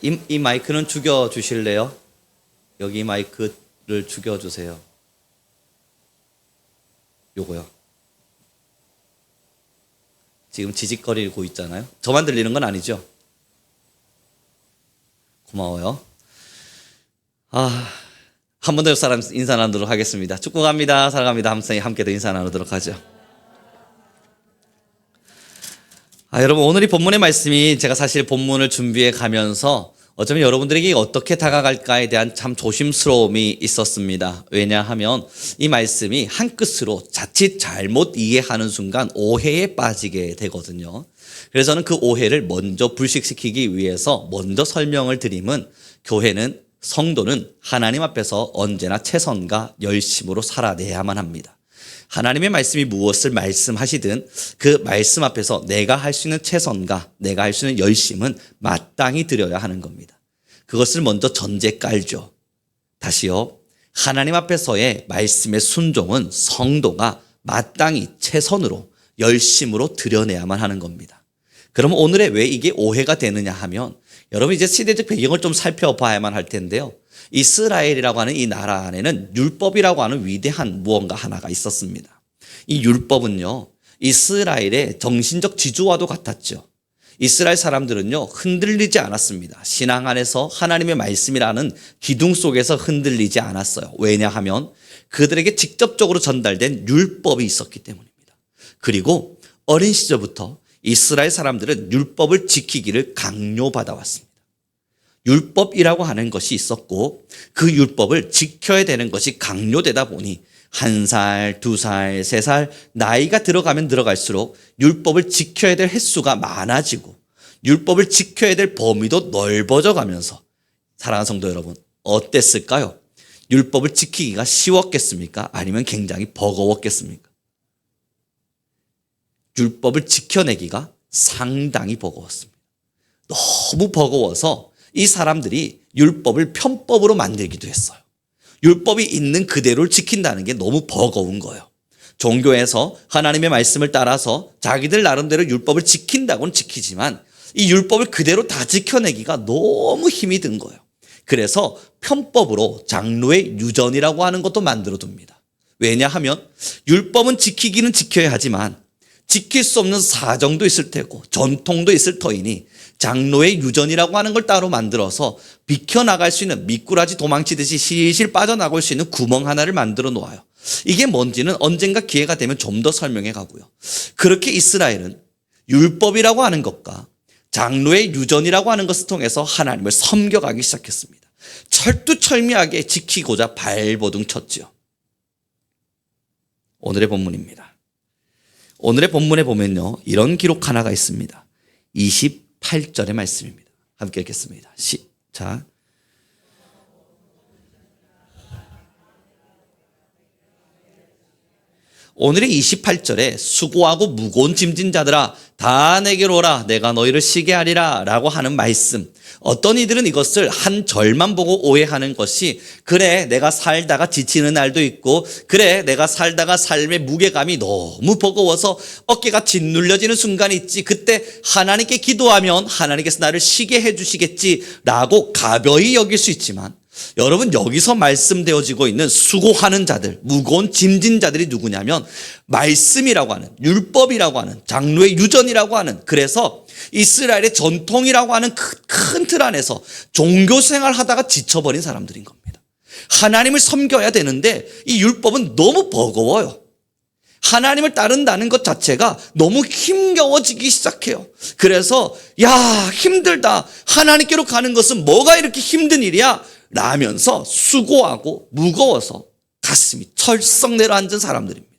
이 마이크는 죽여주실래요? 여기 이 마이크를 죽여주세요. 요거요. 지금 지직거리고 있잖아요. 저만 들리는 건 아니죠? 고마워요. 한 번 더 옆 사람 인사 나누도록 하겠습니다. 축복합니다. 사랑합니다. 함께 더 인사 나누도록 하죠. 여러분, 오늘 이 본문의 말씀이 제가 사실 본문을 준비해 가면서 어쩌면 여러분들에게 어떻게 다가갈까에 대한 참 조심스러움이 있었습니다. 왜냐하면 이 말씀이 한 끝으로 자칫 잘못 이해하는 순간 오해에 빠지게 되거든요. 그래서 저는 그 오해를 먼저 불식시키기 위해서 먼저 설명을 드림은 교회는 성도는 하나님 앞에서 언제나 최선과 열심으로 살아내야만 합니다. 하나님의 말씀이 무엇을 말씀하시든 그 말씀 앞에서 내가 할 수 있는 최선과 내가 할 수 있는 열심은 마땅히 드려야 하는 겁니다. 그것을 먼저 전제 깔죠. 다시요. 하나님 앞에서의 말씀의 순종은 성도가 마땅히 최선으로 열심으로 드려내야만 하는 겁니다. 그럼 오늘의 왜 이게 오해가 되느냐 하면 여러분 이제 시대적 배경을 좀 살펴봐야만 할 텐데요. 이스라엘이라고 하는 이 나라 안에는 율법이라고 하는 위대한 무언가 하나가 있었습니다. 이 율법은요, 이스라엘의 정신적 지주와도 같았죠. 이스라엘 사람들은요, 흔들리지 않았습니다. 신앙 안에서 하나님의 말씀이라는 기둥 속에서 흔들리지 않았어요. 왜냐하면 그들에게 직접적으로 전달된 율법이 있었기 때문입니다. 그리고 어린 시절부터 이스라엘 사람들은 율법을 지키기를 강요받아 왔습니다. 율법이라고 하는 것이 있었고 그 율법을 지켜야 되는 것이 강요되다 보니 1살, 2살, 3살 나이가 들어가면 들어갈수록 율법을 지켜야 될 횟수가 많아지고 율법을 지켜야 될 범위도 넓어져 가면서 사랑하는 성도 여러분, 어땠을까요? 율법을 지키기가 쉬웠겠습니까? 아니면 굉장히 버거웠겠습니까? 율법을 지켜내기가 상당히 버거웠습니다. 너무 버거워서 이 사람들이 율법을 편법으로 만들기도 했어요. 율법이 있는 그대로를 지킨다는 게 너무 버거운 거예요. 종교에서 하나님의 말씀을 따라서 자기들 나름대로 율법을 지킨다고는 지키지만 이 율법을 그대로 다 지켜내기가 너무 힘이 든 거예요. 그래서 편법으로 장로의 유전이라고 하는 것도 만들어 둡니다. 왜냐하면 율법은 지키기는 지켜야 하지만 지킬 수 없는 사정도 있을 테고 전통도 있을 터이니 장로의 유전이라고 하는 걸 따로 만들어서 비켜나갈 수 있는 미꾸라지 도망치듯이 실실 빠져나갈 수 있는 구멍 하나를 만들어 놓아요. 이게 뭔지는 언젠가 기회가 되면 좀 더 설명해 가고요. 그렇게 이스라엘은 율법이라고 하는 것과 장로의 유전이라고 하는 것을 통해서 하나님을 섬겨가기 시작했습니다. 철두철미하게 지키고자 발버둥 쳤죠. 오늘의 본문입니다. 오늘의 본문에 보면요, 이런 기록 하나가 있습니다. 28절의 말씀입니다. 함께 읽겠습니다. 시작. 오늘의 28절에 수고하고 무거운 짐진 자들아 다 내게로 오라 내가 너희를 쉬게 하리라 라고 하는 말씀, 어떤 이들은 이것을 한 절만 보고 오해하는 것이 그래 내가 살다가 지치는 날도 있고 그래 내가 살다가 삶의 무게감이 너무 버거워서 어깨가 짓눌려지는 순간이 있지 그때 하나님께 기도하면 하나님께서 나를 쉬게 해주시겠지 라고 가벼이 여길 수 있지만 여러분 여기서 말씀되어지고 있는 수고하는 자들, 무거운 짐진 자들이 누구냐면 말씀이라고 하는, 율법이라고 하는, 장로의 유전이라고 하는, 그래서 이스라엘의 전통이라고 하는 큰 틀 안에서 종교생활 하다가 지쳐버린 사람들인 겁니다. 하나님을 섬겨야 되는데 이 율법은 너무 버거워요. 하나님을 따른다는 것 자체가 너무 힘겨워지기 시작해요. 그래서 야 힘들다, 하나님께로 가는 것은 뭐가 이렇게 힘든 일이야 라면서 수고하고 무거워서 가슴이 철썩 내려앉은 사람들입니다.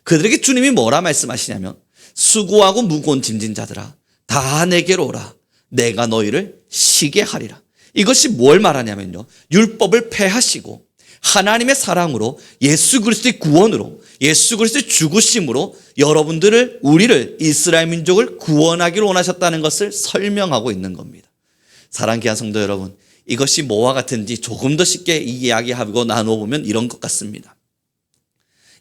그들에게 주님이 뭐라 말씀하시냐면 수고하고 무거운 짐진 자들아 다 내게로 오라 내가 너희를 쉬게 하리라. 이것이 뭘 말하냐면요, 율법을 폐하시고 하나님의 사랑으로 예수 그리스도의 구원으로 예수 그리스도의 죽으심으로 여러분들을, 우리를, 이스라엘 민족을 구원하기를 원하셨다는 것을 설명하고 있는 겁니다. 사랑하는 귀한 성도 여러분, 이것이 뭐와 같은지 조금 더 쉽게 이야기하고 나눠보면 이런 것 같습니다.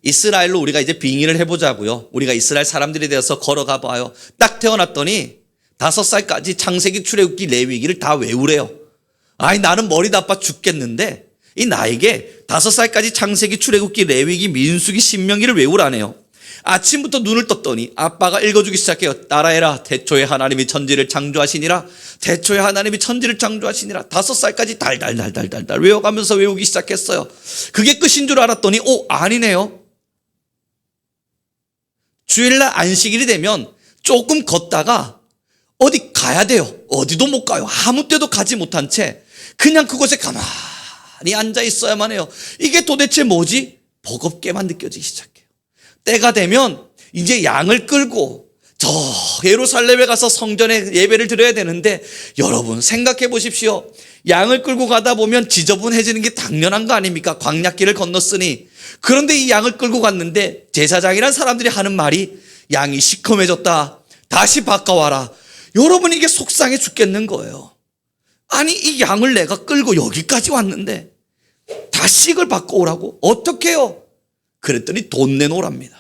이스라엘로 우리가 이제 빙의를 해보자고요. 우리가 이스라엘 사람들이 되어서 걸어가 봐요. 딱 태어났더니 5살까지 창세기, 출애굽기, 레위기를 다 외우래요. 아니 나는 머리 나빠 죽겠는데 이 나에게 5살까지 창세기, 출애굽기, 레위기, 민수기, 신명기를 외우라네요. 아침부터 눈을 떴더니 아빠가 읽어주기 시작해요. 따라해라. 태초에 하나님이 천지를 창조하시니라. 태초에 하나님이 천지를 창조하시니라. 5살까지 달달달달달달 외워가면서 외우기 시작했어요. 그게 끝인 줄 알았더니 아니네요. 주일날 안식일이 되면 조금 걷다가 어디 가야 돼요. 어디도 못 가요. 아무 때도 가지 못한 채 그냥 그곳에 가만히 앉아 있어야만 해요. 이게 도대체 뭐지? 버겁게만 느껴지기 시작해요. 때가 되면 이제 양을 끌고 저 예루살렘에 가서 성전에 예배를 드려야 되는데 여러분 생각해 보십시오. 양을 끌고 가다 보면 지저분해지는 게 당연한 거 아닙니까? 광야길을 건넜으니. 그런데 이 양을 끌고 갔는데 제사장이란 사람들이 하는 말이 양이 시커매졌다. 다시 바꿔와라. 여러분 이게 속상해 죽겠는 거예요. 아니 이 양을 내가 끌고 여기까지 왔는데 다시 이걸 바꿔오라고? 어떻게 해요? 그랬더니 돈 내놓으랍니다.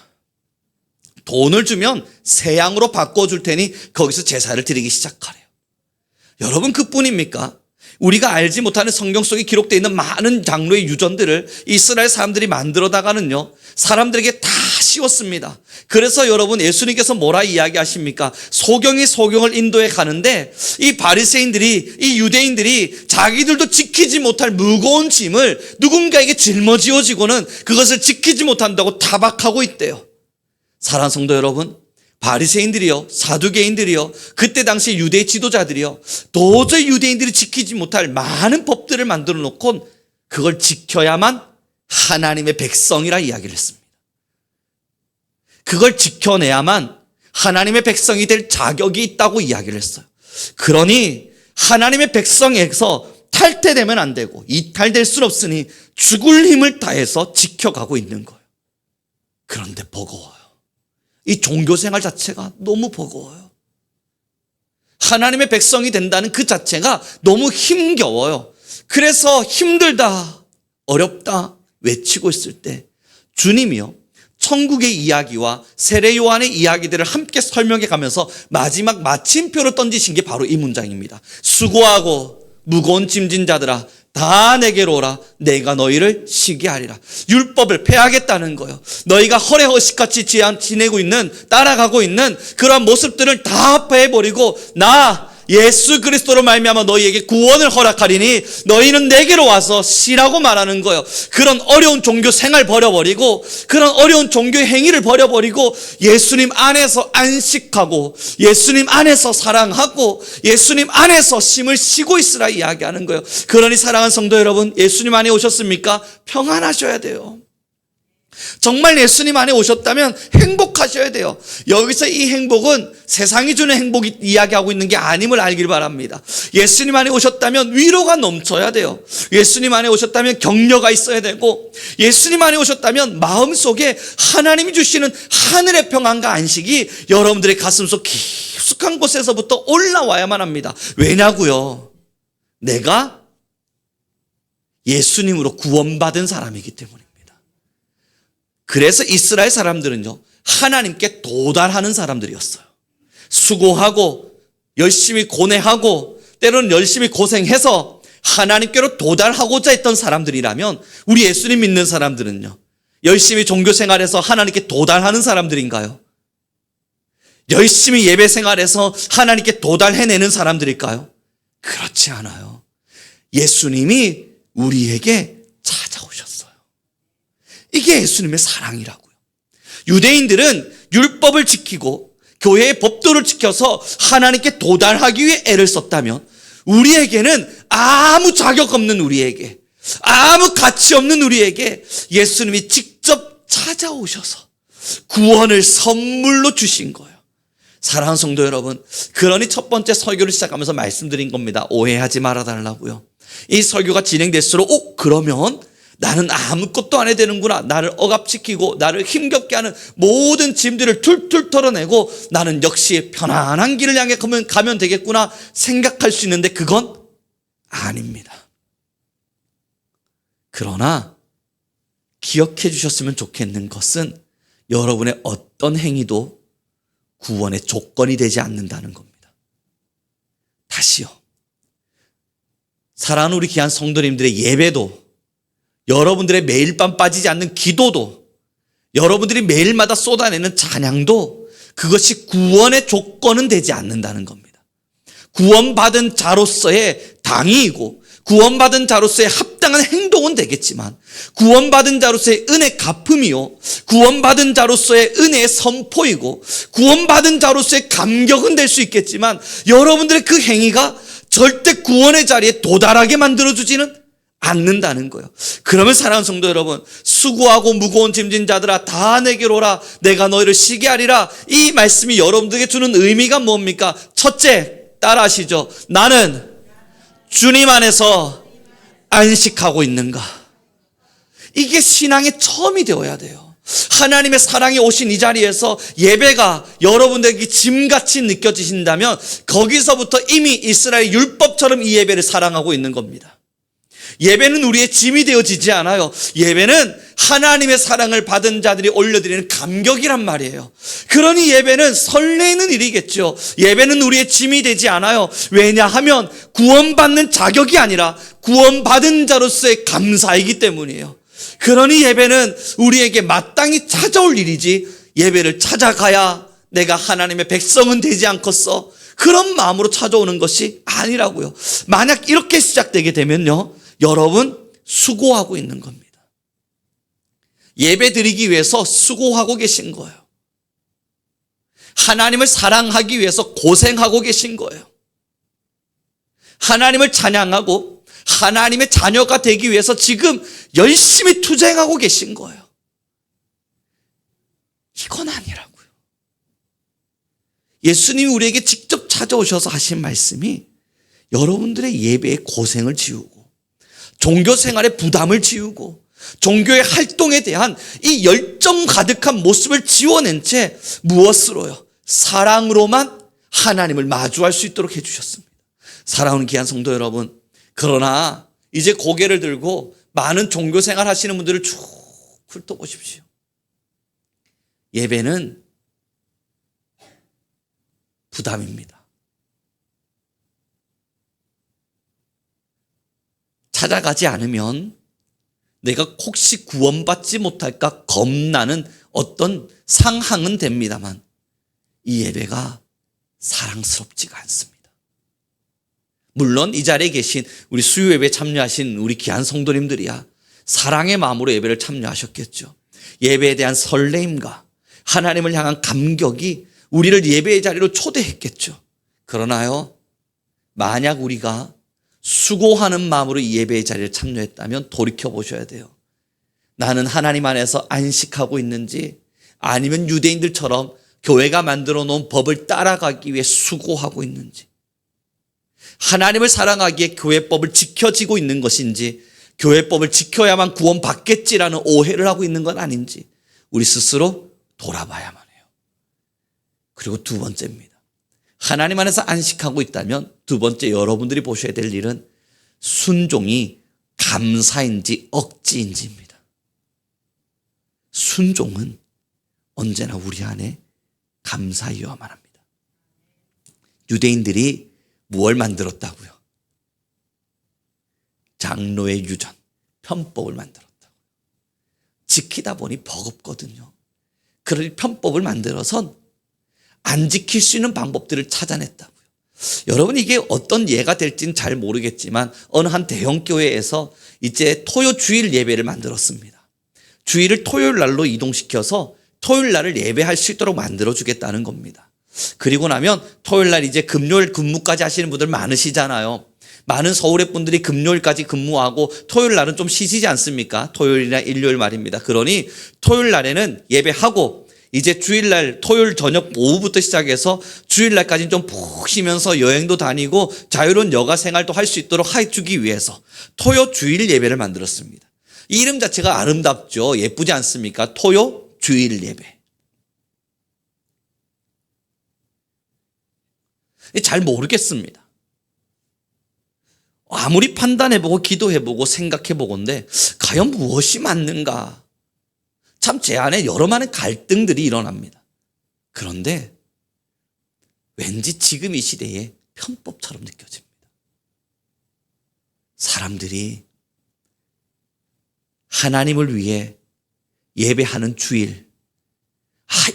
돈을 주면 새 양으로 바꿔줄 테니 거기서 제사를 드리기 시작하래요. 여러분 그뿐입니까? 우리가 알지 못하는 성경 속에 기록되어 있는 많은 장로의 유전들을 이스라엘 사람들이 만들어다가는요 사람들에게 다 씌웠습니다. 그래서 여러분 예수님께서 뭐라 이야기하십니까? 소경이 소경을 인도해 가는데 이 바리새인들이 이 유대인들이 자기들도 지키지 못할 무거운 짐을 누군가에게 짊어지어지고는 그것을 지키지 못한다고 타박하고 있대요. 사랑하는 성도 여러분, 바리새인들이요, 사두개인들이요, 그때 당시 유대 지도자들이요, 도저히 유대인들이 지키지 못할 많은 법들을 만들어 놓고 그걸 지켜야만 하나님의 백성이라 이야기를 했습니다. 그걸 지켜내야만 하나님의 백성이 될 자격이 있다고 이야기를 했어요. 그러니 하나님의 백성에서 탈퇴되면 안 되고 이탈될 수 없으니 죽을 힘을 다해서 지켜가고 있는 거예요. 그런데 버거워요. 이 종교생활 자체가 너무 버거워요. 하나님의 백성이 된다는 그 자체가 너무 힘겨워요. 그래서 힘들다, 어렵다 외치고 있을 때 주님이요 천국의 이야기와 세례 요한의 이야기들을 함께 설명해 가면서 마지막 마침표를 던지신 게 바로 이 문장입니다. 수고하고 무거운 짐진 자들아 다 내게로 오라. 내가 너희를 쉬게 하리라. 율법을 폐하겠다는 거예요. 너희가 허례허식같이 지내고 있는, 따라가고 있는 그러한 모습들을 다 폐해버리고 나 예수 그리스도로 말미암아 너희에게 구원을 허락하리니 너희는 내게로 와서 쉬라고 말하는 거예요. 그런 어려운 종교 생활 버려버리고 그런 어려운 종교 행위를 버려버리고 예수님 안에서 안식하고 예수님 안에서 사랑하고 예수님 안에서 쉼을 쉬고 있으라 이야기하는 거예요. 그러니 사랑하는 성도 여러분, 예수님 안에 오셨습니까? 평안하셔야 돼요. 정말 예수님 안에 오셨다면 행복하셔야 돼요. 여기서 이 행복은 세상이 주는 행복이 이야기하고 있는 게 아님을 알길 바랍니다. 예수님 안에 오셨다면 위로가 넘쳐야 돼요. 예수님 안에 오셨다면 격려가 있어야 되고 예수님 안에 오셨다면 마음속에 하나님이 주시는 하늘의 평안과 안식이 여러분들의 가슴속 깊숙한 곳에서부터 올라와야만 합니다. 왜냐고요? 내가 예수님으로 구원받은 사람이기 때문입니다. 그래서 이스라엘 사람들은요 하나님께 도달하는 사람들이었어요. 수고하고 열심히 고뇌하고 때로는 열심히 고생해서 하나님께로 도달하고자 했던 사람들이라면 우리 예수님 믿는 사람들은요 열심히 종교생활에서 하나님께 도달하는 사람들인가요? 열심히 예배생활에서 하나님께 도달해내는 사람들일까요? 그렇지 않아요. 예수님이 우리에게 찾아오셨어요. 이게 예수님의 사랑이라고요. 유대인들은 율법을 지키고 교회의 법도를 지켜서 하나님께 도달하기 위해 애를 썼다면 우리에게는 아무 자격 없는 우리에게 아무 가치 없는 우리에게 예수님이 직접 찾아오셔서 구원을 선물로 주신 거예요. 사랑하는 성도 여러분, 그러니 첫 번째 설교를 시작하면서 말씀드린 겁니다. 오해하지 말아달라고요. 이 설교가 진행될수록 그러면 나는 아무것도 안 해야 되는구나. 나를 억압시키고 나를 힘겹게 하는 모든 짐들을 툴툴 털어내고 나는 역시 편안한 길을 향해 가면 되겠구나 생각할 수 있는데 그건 아닙니다. 그러나 기억해 주셨으면 좋겠는 것은 여러분의 어떤 행위도 구원의 조건이 되지 않는다는 겁니다. 다시요. 사랑하는 우리 귀한 성도님들의 예배도, 여러분들의 매일 밤 빠지지 않는 기도도, 여러분들이 매일마다 쏟아내는 찬양도 그것이 구원의 조건은 되지 않는다는 겁니다. 구원받은 자로서의 당위이고 구원받은 자로서의 합당한 행동은 되겠지만 구원받은 자로서의 은혜 갚음이요, 구원받은 자로서의 은혜의 선포이고 구원받은 자로서의 감격은 될 수 있겠지만 여러분들의 그 행위가 절대 구원의 자리에 도달하게 만들어주지는 않는다는 거예요. 그러면 사랑하는 성도 여러분, 수고하고 무거운 짐진 자들아 다 내게로 오라, 내가 너희를 쉬게 하리라. 이 말씀이 여러분들에게 주는 의미가 뭡니까? 첫째, 따라하시죠. 나는 주님 안에서 안식하고 있는가? 이게 신앙의 처음이 되어야 돼요. 하나님의 사랑이 오신 이 자리에서 예배가 여러분들에게 짐같이 느껴지신다면 거기서부터 이미 이스라엘 율법처럼 이 예배를 사랑하고 있는 겁니다. 예배는 우리의 짐이 되어지지 않아요. 예배는 하나님의 사랑을 받은 자들이 올려드리는 감격이란 말이에요. 그러니 예배는 설레는 일이겠죠. 예배는 우리의 짐이 되지 않아요. 왜냐하면 구원받는 자격이 아니라 구원받은 자로서의 감사이기 때문이에요. 그러니 예배는 우리에게 마땅히 찾아올 일이지, 예배를 찾아가야 내가 하나님의 백성은 되지 않겠어, 그런 마음으로 찾아오는 것이 아니라고요. 만약 이렇게 시작되게 되면요, 여러분 수고하고 있는 겁니다. 예배 드리기 위해서 수고하고 계신 거예요. 하나님을 사랑하기 위해서 고생하고 계신 거예요. 하나님을 찬양하고 하나님의 자녀가 되기 위해서 지금 열심히 투쟁하고 계신 거예요. 이건 아니라고요. 예수님이 우리에게 직접 찾아오셔서 하신 말씀이 여러분들의 예배의 고생을 지우고 종교 생활의 부담을 지우고 종교의 활동에 대한 이 열정 가득한 모습을 지워낸 채 무엇으로요? 사랑으로만 하나님을 마주할 수 있도록 해주셨습니다. 사랑하는 귀한 성도 여러분, 그러나 이제 고개를 들고 많은 종교 생활 하시는 분들을 쭉 훑어보십시오. 예배는 부담입니다. 찾아가지 않으면 내가 혹시 구원받지 못할까 겁나는 어떤 상황은 됩니다만 이 예배가 사랑스럽지가 않습니다. 물론 이 자리에 계신 우리 수요 예배에 참여하신 우리 귀한 성도님들이야 사랑의 마음으로 예배를 참여하셨겠죠. 예배에 대한 설레임과 하나님을 향한 감격이 우리를 예배의 자리로 초대했겠죠. 그러나요, 만약 우리가 수고하는 마음으로 이 예배의 자리를 참여했다면 돌이켜보셔야 돼요. 나는 하나님 안에서 안식하고 있는지, 아니면 유대인들처럼 교회가 만들어 놓은 법을 따라가기 위해 수고하고 있는지, 하나님을 사랑하기에 교회법을 지켜지고 있는 것인지, 교회법을 지켜야만 구원받겠지라는 오해를 하고 있는 건 아닌지 우리 스스로 돌아봐야만 해요. 그리고 두 번째입니다. 하나님 안에서 안식하고 있다면 두 번째 여러분들이 보셔야 될 일은 순종이 감사인지 억지인지입니다. 순종은 언제나 우리 안에 감사이어야만 합니다. 유대인들이 무엇을 만들었다고요? 장로의 유전, 편법을 만들었다고요. 지키다 보니 버겁거든요. 그럴 편법을 만들어선 안 지킬 수 있는 방법들을 찾아냈다고요. 여러분, 이게 어떤 예가 될지는 잘 모르겠지만 어느 한 대형 교회에서 이제 토요 주일 예배를 만들었습니다. 주일을 토요일 날로 이동시켜서 토요일 날을 예배할 수 있도록 만들어주겠다는 겁니다. 그리고 나면 토요일 날 이제 금요일 근무까지 하시는 분들 많으시잖아요. 많은 서울의 분들이 금요일까지 근무하고 토요일 날은 좀 쉬시지 않습니까? 토요일이나 일요일 말입니다. 그러니 토요일 날에는 예배하고 이제 주일날 토요일 저녁 오후부터 시작해서 주일날까지는 좀 푹 쉬면서 여행도 다니고 자유로운 여가 생활도 할 수 있도록 해주기 위해서 토요 주일 예배를 만들었습니다. 이 이름 자체가 아름답죠. 예쁘지 않습니까? 토요 주일 예배. 잘 모르겠습니다. 아무리 판단해보고 기도해보고 생각해보건데 과연 무엇이 맞는가? 참 제 안에 여러 많은 갈등들이 일어납니다. 그런데 왠지 지금 이 시대에 편법처럼 느껴집니다. 사람들이 하나님을 위해 예배하는 주일,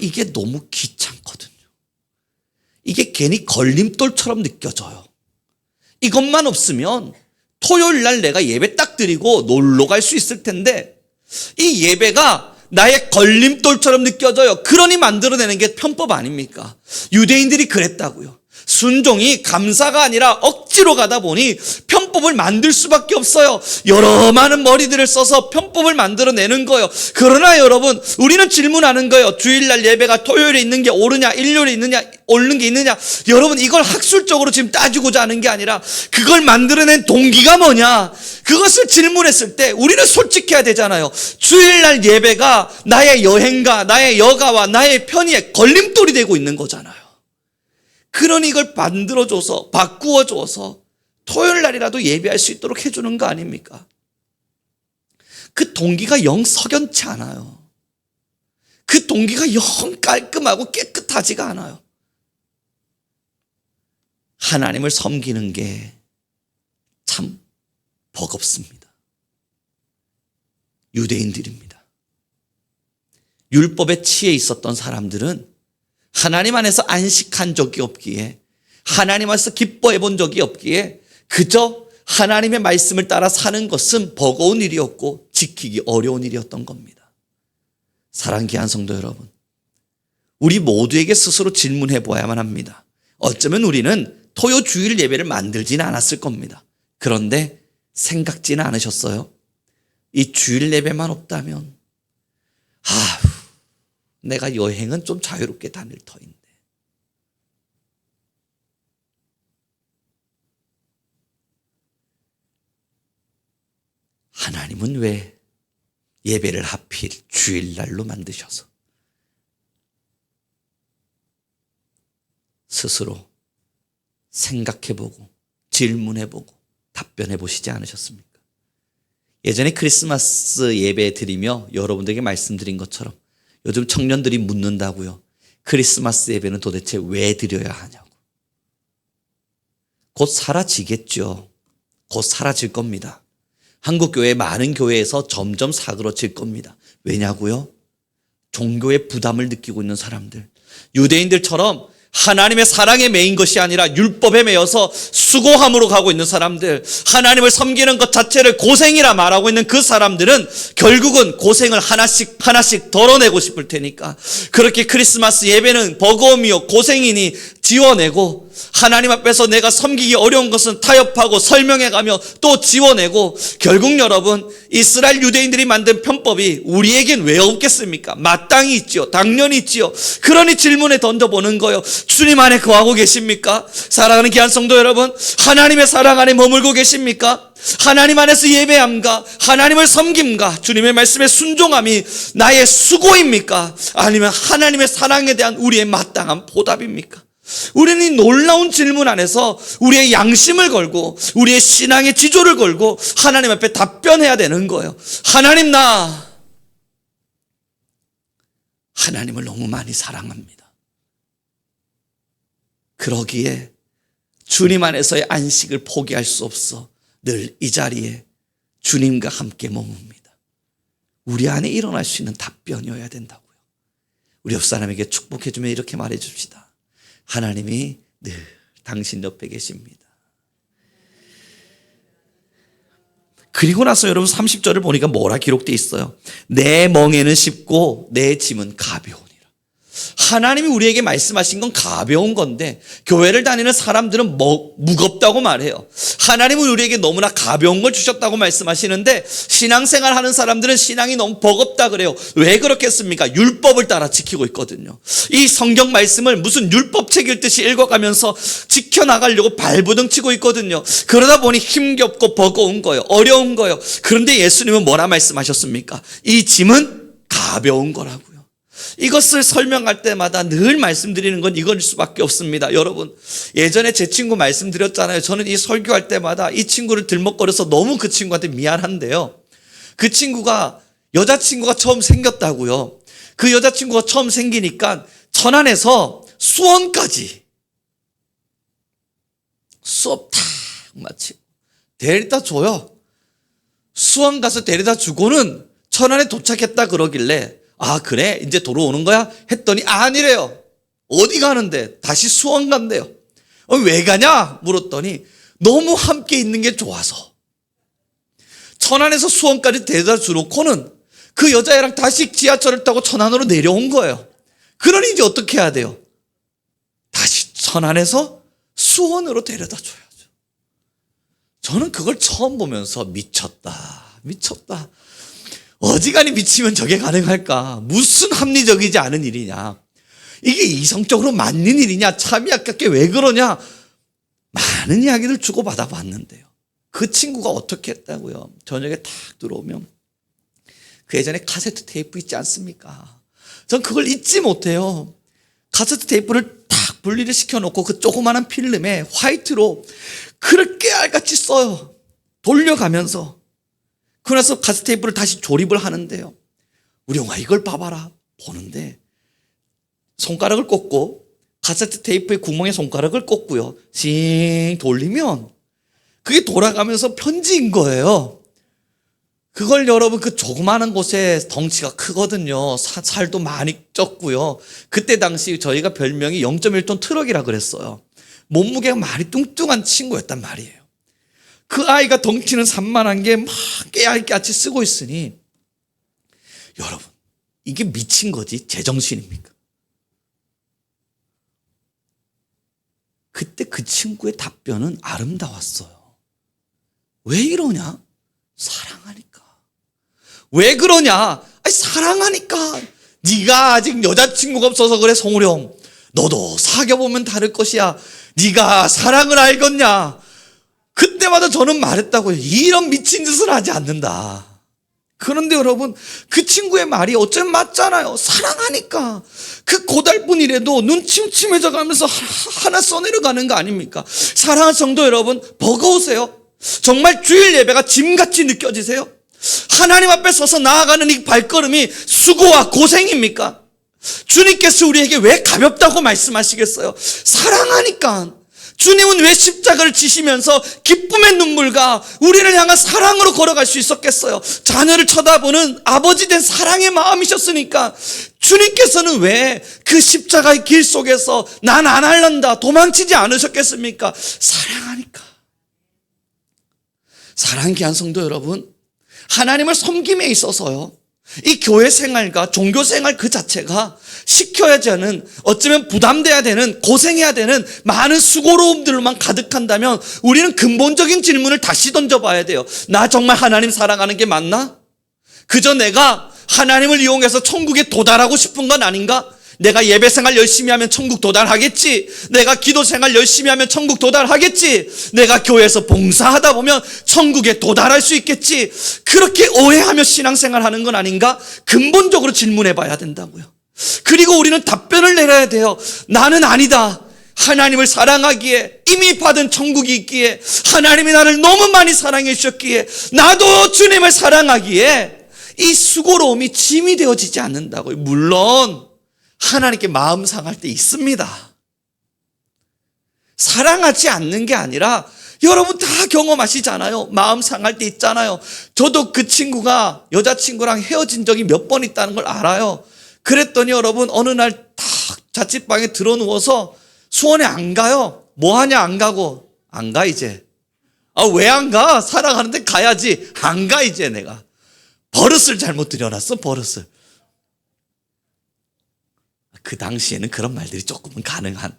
이게 너무 귀찮거든요. 이게 괜히 걸림돌처럼 느껴져요. 이것만 없으면 토요일 날 내가 예배 딱 드리고 놀러 갈 수 있을 텐데 이 예배가 나의 걸림돌처럼 느껴져요. 그러니 만들어내는 게 편법 아닙니까? 유대인들이 그랬다고요. 순종이 감사가 아니라 억지로 가다 보니 편법을 만들 수밖에 없어요. 여러 많은 머리들을 써서 편법을 만들어내는 거예요. 그러나 여러분, 우리는 질문하는 거예요. 주일날 예배가 토요일에 있는 게 옳으냐, 일요일에 있느냐, 옳는 게 있느냐. 여러분, 이걸 학술적으로 지금 따지고자 하는 게 아니라 그걸 만들어낸 동기가 뭐냐, 그것을 질문했을 때 우리는 솔직해야 되잖아요. 주일날 예배가 나의 여행가, 나의 여가와 나의 편의에 걸림돌이 되고 있는 거잖아요. 그러니 이걸 만들어줘서, 바꾸어줘서 토요일 날이라도 예배할 수 있도록 해주는 거 아닙니까? 그 동기가 영 석연치 않아요. 그 동기가 영 깔끔하고 깨끗하지가 않아요. 하나님을 섬기는 게 참 버겁습니다. 유대인들입니다. 율법에 취해 있었던 사람들은 하나님 안에서 안식한 적이 없기에, 하나님 안에서 기뻐해 본 적이 없기에 그저 하나님의 말씀을 따라 사는 것은 버거운 일이었고 지키기 어려운 일이었던 겁니다. 사랑하는 귀한 성도 여러분, 우리 모두에게 스스로 질문해 보아야만 합니다. 어쩌면 우리는 토요 주일 예배를 만들지는 않았을 겁니다. 그런데 생각지는 않으셨어요? 이 주일 예배만 없다면 내가 여행은 좀 자유롭게 다닐 터인데. 하나님은 왜 예배를 하필 주일날로 만드셔서 스스로 생각해보고 질문해보고 답변해보시지 않으셨습니까? 예전에 크리스마스 예배 드리며 여러분들에게 말씀드린 것처럼 요즘 청년들이 묻는다고요. 크리스마스 예배는 도대체 왜 드려야 하냐고. 곧 사라지겠죠. 곧 사라질 겁니다. 한국 교회 많은 교회에서 점점 사그러질 겁니다. 왜냐고요? 종교의 부담을 느끼고 있는 사람들, 유대인들처럼 하나님의 사랑에 매인 것이 아니라 율법에 매여서 수고함으로 가고 있는 사람들, 하나님을 섬기는 것 자체를 고생이라 말하고 있는 그 사람들은 결국은 고생을 하나씩 덜어내고 싶을 테니까 그렇게 크리스마스 예배는 버거움이요 고생이니 지워내고, 하나님 앞에서 내가 섬기기 어려운 것은 타협하고 설명해가며 또 지워내고, 결국 여러분, 이스라엘 유대인들이 만든 편법이 우리에겐 왜 없겠습니까? 마땅히 있지요. 당연히 있지요. 그러니 질문에 던져보는 거예요. 주님 안에 거하고 계십니까? 사랑하는 귀한 성도 여러분, 하나님의 사랑 안에 머물고 계십니까? 하나님 안에서 예배함과 하나님을 섬김과 주님의 말씀에 순종함이 나의 수고입니까? 아니면 하나님의 사랑에 대한 우리의 마땅한 보답입니까? 우리는 이 놀라운 질문 안에서 우리의 양심을 걸고 우리의 신앙의 지조를 걸고 하나님 앞에 답변해야 되는 거예요. 하나님, 나 하나님을 너무 많이 사랑합니다. 그러기에 주님 안에서의 안식을 포기할 수 없어 늘 이 자리에 주님과 함께 머뭅니다. 우리 안에 일어날 수 있는 답변이어야 된다고요. 우리 옆 사람에게 축복해주며 이렇게 말해줍시다. 하나님이 늘 당신 옆에 계십니다. 그리고 나서 여러분 30절을 보니까 뭐라 기록되어 있어요? 내 멍에는 쉽고 내 짐은 가벼우니라. 하나님이 우리에게 말씀하신 건 가벼운 건데 교회를 다니는 사람들은 무겁다고 말해요. 하나님은 우리에게 너무나 가벼운 걸 주셨다고 말씀하시는데 신앙생활 하는 사람들은 신앙이 너무 버겁다 그래요. 왜 그렇겠습니까? 율법을 따라 지키고 있거든요. 이 성경 말씀을 무슨 율법책 읽듯이 읽어가면서 지켜나가려고 발부둥 치고 있거든요. 그러다 보니 힘겹고 버거운 거예요. 어려운 거예요. 그런데 예수님은 뭐라 말씀하셨습니까? 이 짐은 가벼운 거라고요. 이것을 설명할 때마다 늘 말씀드리는 건 이걸 수밖에 없습니다. 여러분, 예전에 제 친구 말씀드렸잖아요. 저는 이 설교할 때마다 이 친구를 들먹거려서 너무 그 친구한테 미안한데요. 그 친구가 여자친구가 처음 생겼다고요. 그 여자친구가 처음 생기니까 천안에서 수원까지 수업 탁 마치고 데려다 줘요. 수원 가서 데려다 주고는 천안에 도착했다 그러길래 아 그래 이제 도로 오는 거야? 했더니 아니래요. 어디 가는데? 다시 수원 간대요. 왜 가냐? 물었더니 너무 함께 있는 게 좋아서. 천안에서 수원까지 데려다 주놓고는 그 여자애랑 다시 지하철을 타고 천안으로 내려온 거예요. 그러니 이제 어떻게 해야 돼요? 다시 천안에서 수원으로 데려다 줘야죠. 저는 그걸 처음 보면서 미쳤다. 어지간히 미치면 저게 가능할까? 무슨 합리적이지 않은 일이냐? 이게 이성적으로 맞는 일이냐? 참이 아깝게 왜 그러냐? 많은 이야기를 주고받아 봤는데요. 그 친구가 어떻게 했다고요? 저녁에 탁 들어오면 그 예전에 카세트 테이프 있지 않습니까? 전 그걸 잊지 못해요. 카세트 테이프를 탁 분리를 시켜놓고 그 조그마한 필름에 화이트로 그렇게 알같이 써요. 돌려가면서. 그래서 카세트 테이프를 다시 조립을 하는데요. 우리 영화 이걸 봐봐라. 보는데 손가락을 꽂고 카세트 테이프의 구멍에 손가락을 꽂고요. 싱 돌리면 그게 돌아가면서 편지인 거예요. 그걸 여러분 그 조그마한 곳에 덩치가 크거든요. 살도 많이 쪘고요. 그때 당시 저희가 별명이 0.1톤 트럭이라 그랬어요. 몸무게가 많이 뚱뚱한 친구였단 말이에요. 그 아이가 덩치는 산만한 게 막 깨알같이 쓰고 있으니 여러분 이게 미친 거지 제정신입니까? 그때 그 친구의 답변은 아름다웠어요. 왜 이러냐? 사랑하니까. 왜 그러냐? 아니, 사랑하니까. 네가 아직 여자친구가 없어서 그래 송우령. 너도 사귀어보면 다를 것이야. 네가 사랑을 알겠냐? 그때마다 저는 말했다고요. 이런 미친 짓을 하지 않는다. 그런데 여러분 그 친구의 말이 어쩌면 맞잖아요. 사랑하니까. 그 고달분이라도 눈 침침해져 가면서 하나 써내려가는 거 아닙니까? 사랑하는 성도 여러분 버거우세요? 정말 주일 예배가 짐같이 느껴지세요? 하나님 앞에 서서 나아가는 이 발걸음이 수고와 고생입니까? 주님께서 우리에게 왜 가볍다고 말씀하시겠어요? 사랑하니까. 주님은 왜 십자가를 지시면서 기쁨의 눈물과 우리를 향한 사랑으로 걸어갈 수 있었겠어요? 자녀를 쳐다보는 아버지 된 사랑의 마음이셨으니까. 주님께서는 왜 그 십자가의 길 속에서 난 안 할란다 도망치지 않으셨겠습니까? 사랑하니까. 사랑하는 귀한 성도 여러분, 하나님을 섬김에 있어서요, 이 교회 생활과 종교 생활 그 자체가 시켜야지 하는, 어쩌면 부담돼야 되는, 고생해야 되는 많은 수고로움들로만 가득한다면 우리는 근본적인 질문을 다시 던져봐야 돼요. 나 정말 하나님 사랑하는 게 맞나? 그저 내가 하나님을 이용해서 천국에 도달하고 싶은 건 아닌가? 내가 예배 생활 열심히 하면 천국 도달하겠지. 내가 기도 생활 열심히 하면 천국 도달하겠지. 내가 교회에서 봉사하다 보면 천국에 도달할 수 있겠지. 그렇게 오해하며 신앙생활 하는 건 아닌가? 근본적으로 질문해 봐야 된다고요. 그리고 우리는 답변을 내려야 돼요. 나는 아니다. 하나님을 사랑하기에, 이미 받은 천국이 있기에, 하나님이 나를 너무 많이 사랑해 주셨기에, 나도 주님을 사랑하기에 이 수고로움이 짐이 되어지지 않는다고요. 물론 하나님께 마음 상할 때 있습니다. 사랑하지 않는 게 아니라 여러분 다 경험하시잖아요. 마음 상할 때 있잖아요. 저도 그 친구가 여자친구랑 헤어진 적이 몇 번 있다는 걸 알아요. 그랬더니 여러분 어느 날 딱 자취방에 들어 누워서 수원에 안 가요. 뭐 하냐 안 가고. 안 가 이제. 왜 안 가? 사랑하는데 가야지. 안 가 이제 내가. 버릇을 잘못 들여놨어 버릇을. 그 당시에는 그런 말들이 조금은 가능한.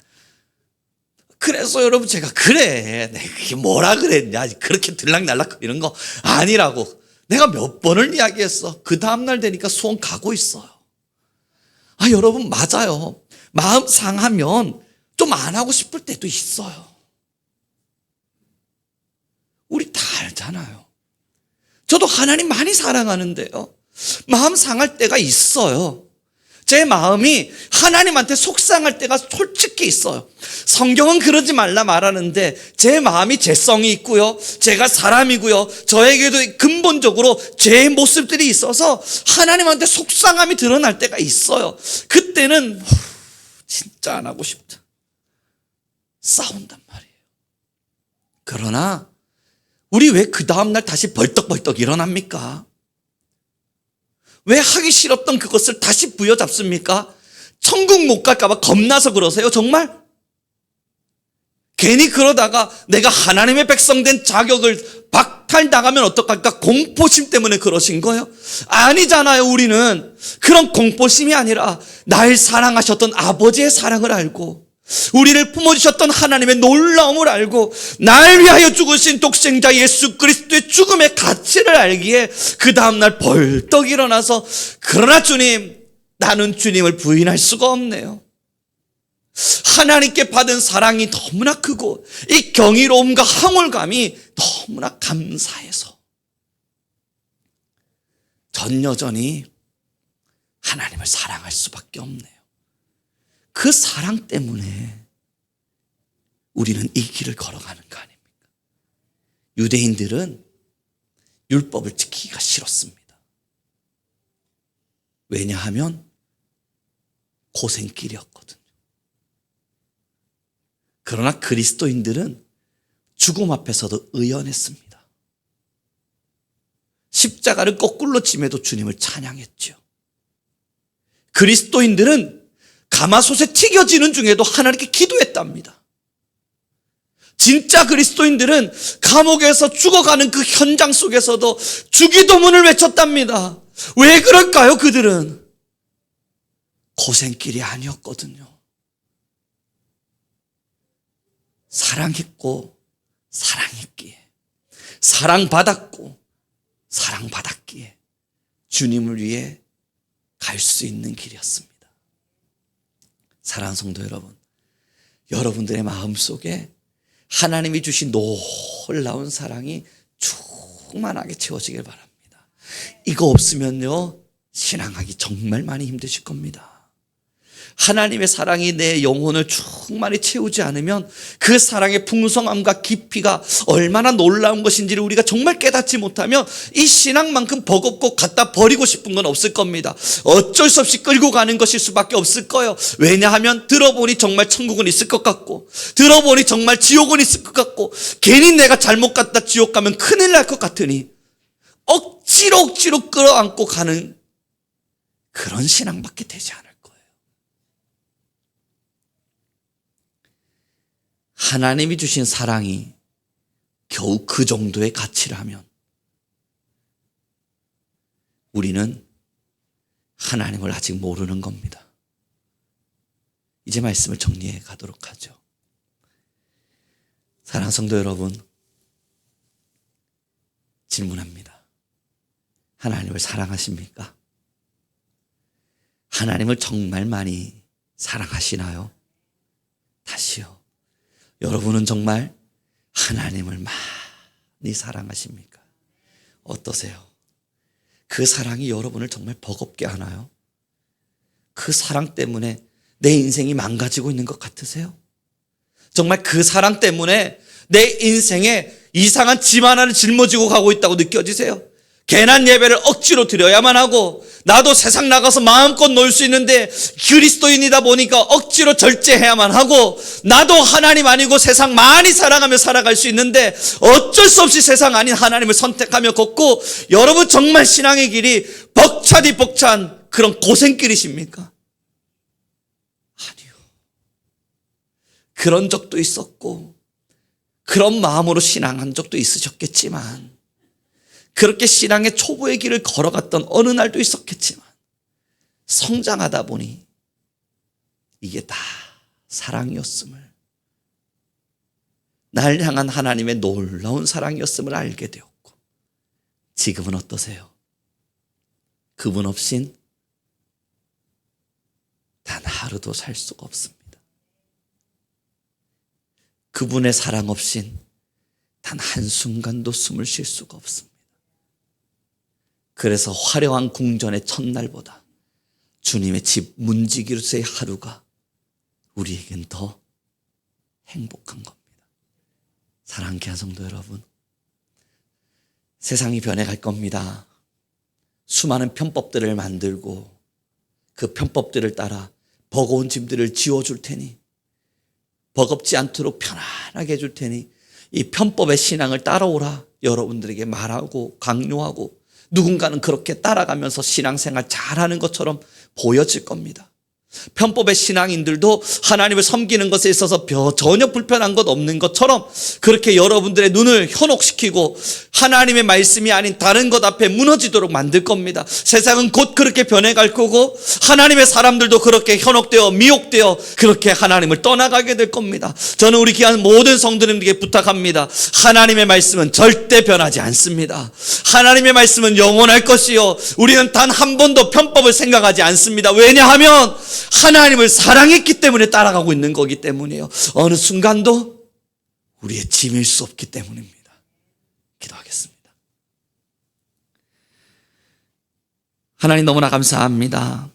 그래서 여러분 제가 그래 내가 그게 뭐라 그랬냐 그렇게 들락날락 이런 거 아니라고 내가 몇 번을 이야기했어. 그 다음날 되니까 수원 가고 있어요. 여러분 맞아요. 마음 상하면 좀 안 하고 싶을 때도 있어요. 우리 다 알잖아요. 저도 하나님 많이 사랑하는데요, 마음 상할 때가 있어요. 제 마음이 하나님한테 속상할 때가 솔직히 있어요. 성경은 그러지 말라 말하는데 제 마음이 죄성이 있고요, 제가 사람이고요, 저에게도 근본적으로 제 모습들이 있어서 하나님한테 속상함이 드러날 때가 있어요. 그때는 진짜 안 하고 싶다. 싸운단 말이에요. 그러나 우리 왜 그 다음날 다시 벌떡벌떡 일어납니까? 왜 하기 싫었던 그것을 다시 부여잡습니까? 천국 못 갈까 봐 겁나서 그러세요, 정말? 괜히 그러다가 내가 하나님의 백성 된 자격을 박탈당하면 어떡할까? 공포심 때문에 그러신 거예요? 아니잖아요. 우리는 그런 공포심이 아니라 날 사랑하셨던 아버지의 사랑을 알고, 우리를 품어주셨던 하나님의 놀라움을 알고, 날 위하여 죽으신 독생자 예수 그리스도의 죽음의 가치를 알기에 그 다음날 벌떡 일어나서, 그러나 주님, 나는 주님을 부인할 수가 없네요. 하나님께 받은 사랑이 너무나 크고 이 경이로움과 황홀감이 너무나 감사해서 전 여전히 하나님을 사랑할 수밖에 없네요. 그 사랑 때문에 우리는 이 길을 걸어가는 거 아닙니까? 유대인들은 율법을 지키기가 싫었습니다. 왜냐하면 고생길이었거든요. 그러나 그리스도인들은 죽음 앞에서도 의연했습니다. 십자가를 거꾸로 짐에도 주님을 찬양했죠. 그리스도인들은 가마솥에 튀겨지는 중에도 하나님께 기도했답니다. 진짜 그리스도인들은 감옥에서 죽어가는 그 현장 속에서도 주기도문을 외쳤답니다. 왜 그럴까요? 그들은 고생길이 아니었거든요. 사랑했고 사랑했기에, 사랑받았고 사랑받았기에 주님을 위해 갈 수 있는 길이었습니다. 사랑하는 성도 여러분, 여러분들의 마음속에 하나님이 주신 놀라운 사랑이 충만하게 채워지길 바랍니다. 이거 없으면요, 신앙하기 정말 많이 힘드실 겁니다. 하나님의 사랑이 내 영혼을 충만히 채우지 않으면 그 사랑의 풍성함과 깊이가 얼마나 놀라운 것인지를 우리가 정말 깨닫지 못하면 이 신앙만큼 버겁고 갖다 버리고 싶은 건 없을 겁니다. 어쩔 수 없이 끌고 가는 것일 수밖에 없을 거예요. 왜냐하면 들어보니 정말 천국은 있을 것 같고, 들어보니 정말 지옥은 있을 것 같고, 괜히 내가 잘못 갔다 지옥 가면 큰일 날 것 같으니 억지로 끌어안고 가는 그런 신앙밖에 되지 않아요. 하나님이 주신 사랑이 겨우 그 정도의 가치라면 우리는 하나님을 아직 모르는 겁니다. 이제 말씀을 정리해 가도록 하죠. 사랑하는 성도 여러분, 질문합니다. 하나님을 사랑하십니까? 하나님을 정말 많이 사랑하시나요? 다시요. 여러분은 정말 하나님을 많이 사랑하십니까? 어떠세요? 그 사랑이 여러분을 정말 버겁게 하나요? 그 사랑 때문에 내 인생이 망가지고 있는 것 같으세요? 정말 그 사랑 때문에 내 인생에 이상한 짐 하나를 짊어지고 가고 있다고 느껴지세요? 괜한 예배를 억지로 드려야만 하고, 나도 세상 나가서 마음껏 놀 수 있는데 그리스도인이다 보니까 억지로 절제해야만 하고, 나도 하나님 아니고 세상 많이 사랑하며 살아갈 수 있는데 어쩔 수 없이 세상 아닌 하나님을 선택하며 걷고, 여러분 정말 신앙의 길이 벅차디 벅찬 그런 고생길이십니까? 아니요. 그런 적도 있었고 그런 마음으로 신앙한 적도 있으셨겠지만, 그렇게 신앙의 초보의 길을 걸어갔던 어느 날도 있었겠지만, 성장하다 보니 이게 다 사랑이었음을, 날 향한 하나님의 놀라운 사랑이었음을 알게 되었고, 지금은 어떠세요? 그분 없인 단 하루도 살 수가 없습니다. 그분의 사랑 없인 단 한순간도 숨을 쉴 수가 없습니다. 그래서 화려한 궁전의 첫날보다 주님의 집 문지기로서의 하루가 우리에겐 더 행복한 겁니다. 사랑하는 귀한 성도 여러분, 세상이 변해갈 겁니다. 수많은 편법들을 만들고 그 편법들을 따라 버거운 짐들을 지워줄 테니, 버겁지 않도록 편안하게 해줄 테니 이 편법의 신앙을 따라오라 여러분들에게 말하고 강요하고 누군가는 그렇게 따라가면서 신앙생활 잘하는 것처럼 보여질 겁니다. 편법의 신앙인들도 하나님을 섬기는 것에 있어서 전혀 불편한 것 없는 것처럼 그렇게 여러분들의 눈을 현혹시키고 하나님의 말씀이 아닌 다른 것 앞에 무너지도록 만들 겁니다. 세상은 곧 그렇게 변해갈 거고 하나님의 사람들도 그렇게 현혹되어 미혹되어 그렇게 하나님을 떠나가게 될 겁니다. 저는 우리 귀한 모든 성도님들에게 부탁합니다. 하나님의 말씀은 절대 변하지 않습니다. 하나님의 말씀은 영원할 것이요 우리는 단 한 번도 편법을 생각하지 않습니다. 왜냐하면 하나님을 사랑했기 때문에 따라가고 있는 거기 때문이에요. 어느 순간도 우리의 짐일 수 없기 때문입니다. 기도하겠습니다. 하나님 너무나 감사합니다.